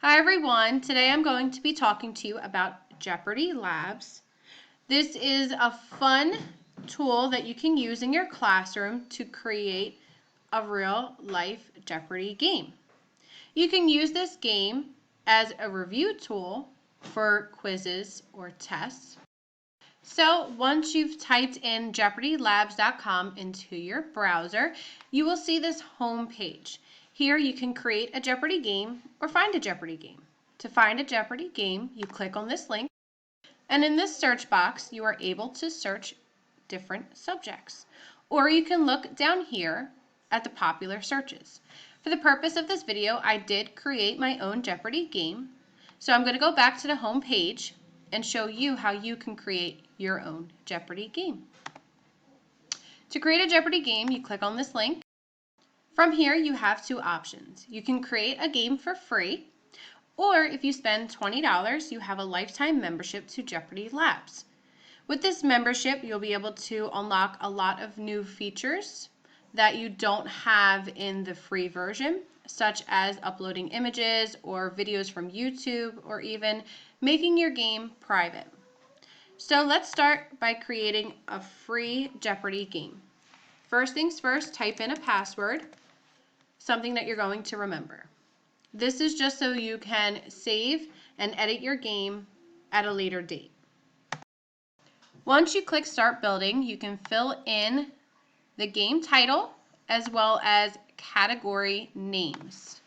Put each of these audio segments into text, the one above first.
Hi everyone, today I'm going to be talking to you about JeopardyLabs. This is a fun tool that you can use in your classroom to create a real life Jeopardy game. You can use this game as a review tool for quizzes or tests. So once you've typed in JeopardyLabs.com into your browser, you will see this home page. Here you can create a Jeopardy game or find a Jeopardy game. To find a Jeopardy game, you click on this link, and in this search box, you are able to search different subjects. Or you can look down here at the popular searches. For the purpose of this video, I did create my own Jeopardy game. So I'm going to go back to the home page and show you how you can create your own Jeopardy game. To create a Jeopardy game, you click on this link. From here, you have two options. You can create a game for free, or if you spend $20, you have a lifetime membership to JeopardyLabs. With this membership, you'll be able to unlock a lot of new features that you don't have in the free version, such as uploading images or videos from YouTube, or even making your game private. So let's start by creating a free Jeopardy game. First things first, type in a password, something that you're going to remember. This is just so you can save and edit your game at a later date. Once you click Start Building, you can fill in the game title as well as category names.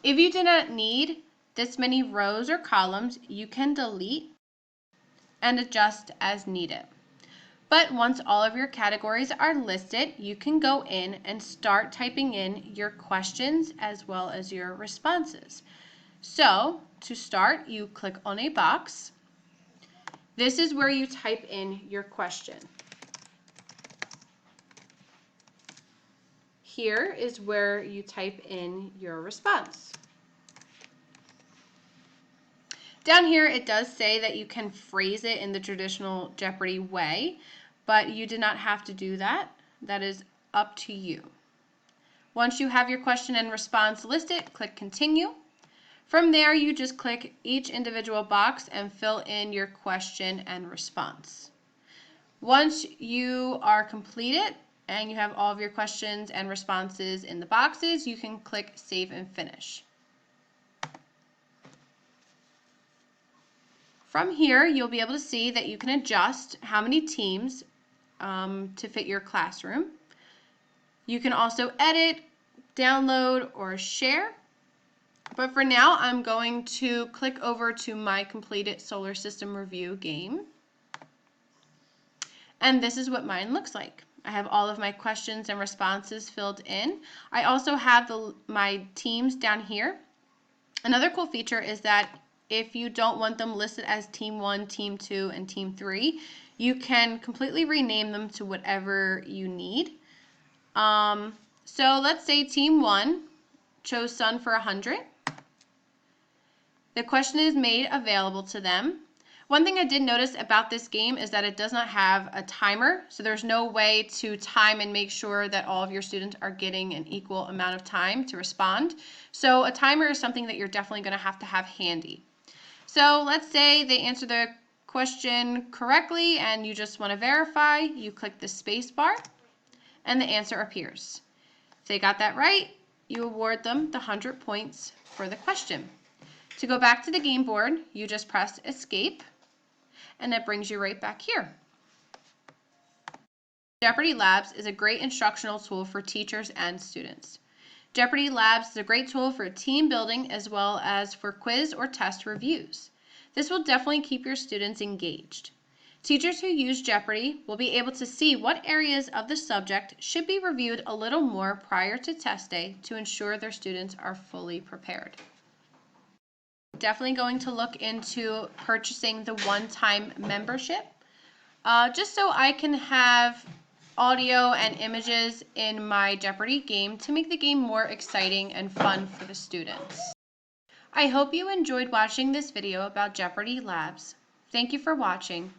If you do not need this many rows or columns, you can delete and adjust as needed. But once all of your categories are listed, you can go in and start typing in your questions as well as your responses. So to start, you click on a box. This is where you type in your question. Here is where you type in your response. Down here, it does say that you can phrase it in the traditional Jeopardy way, but you do not have to do that. That is up to you. Once you have your question and response listed, click Continue. From there, you just click each individual box and fill in your question and response. Once you are completed and you have all of your questions and responses in the boxes, you can click Save and Finish. From here, you'll be able to see that you can adjust how many teams to fit your classroom. You can also edit, download, or share. But for now, I'm going to click over to my completed solar system review game. And this is what mine looks like. I have all of my questions and responses filled in. I also have my teams down here. Another cool feature is that if you don't want them listed as Team 1, Team 2, and Team 3, you can completely rename them to whatever you need. So let's say Team 1 chose Sun for 100. The question is made available to them. One thing I did notice about this game is that it does not have a timer, so there's no way to time and make sure that all of your students are getting an equal amount of time to respond. So a timer is something that you're definitely going to have handy. So let's say they answer the question correctly and you just want to verify. You click the space bar and the answer appears. If they got that right, you award them the 100 points for the question. To go back to the game board, you just press Escape, and that brings you right back here. JeopardyLabs is a great instructional tool for teachers and students. JeopardyLabs is a great tool for team building as well as for quiz or test reviews. This will definitely keep your students engaged. Teachers who use Jeopardy will be able to see what areas of the subject should be reviewed a little more prior to test day to ensure their students are fully prepared. Definitely going to look into purchasing the one-time membership just so I can have audio and images in my Jeopardy game to make the game more exciting and fun for the students. I hope you enjoyed watching this video about JeopardyLabs. Thank you for watching.